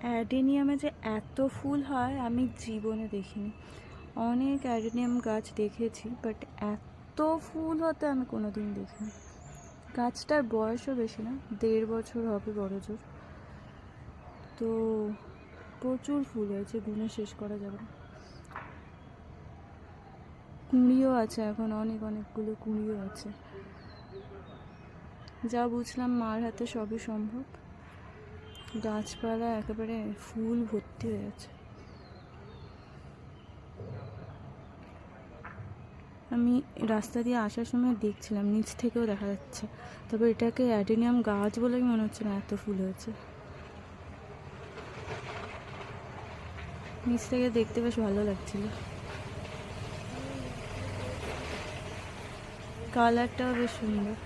অ্যাডেনিয়ামে যে এত ফুল হয় আমি জীবনে দেখিনি। অনেক অ্যাডেনিয়াম গাছ দেখেছি, বাট এত ফুল হতে আমি কোনোদিন দেখিনি। গাছটার বয়সও বেশি না, 1.5 বছর হবে বড় জোর। তো প্রচুর ফুল হয়েছে, গুনে শেষ করা যাবে না। কুঁড়িও আছে এখন, অনেকগুলো কুঁড়িও আছে। যা বুঝলাম মার হাতে সবই সম্ভব। গাছপালা একেবারে ফুল ভর্তি হয়ে আছে। আমি রাস্তা দিয়ে আসার সময় দেখছিলাম, নিচ থেকেও দেখা যাচ্ছে। তবে এটাকে অ্যাডেনিয়াম গাছ বলেই মনে হচ্ছে না, এত ফুল হয়েছে। নিচ থেকে দেখতে বেশ ভালো লাগছিল, কালারটাও বেশ সুন্দর।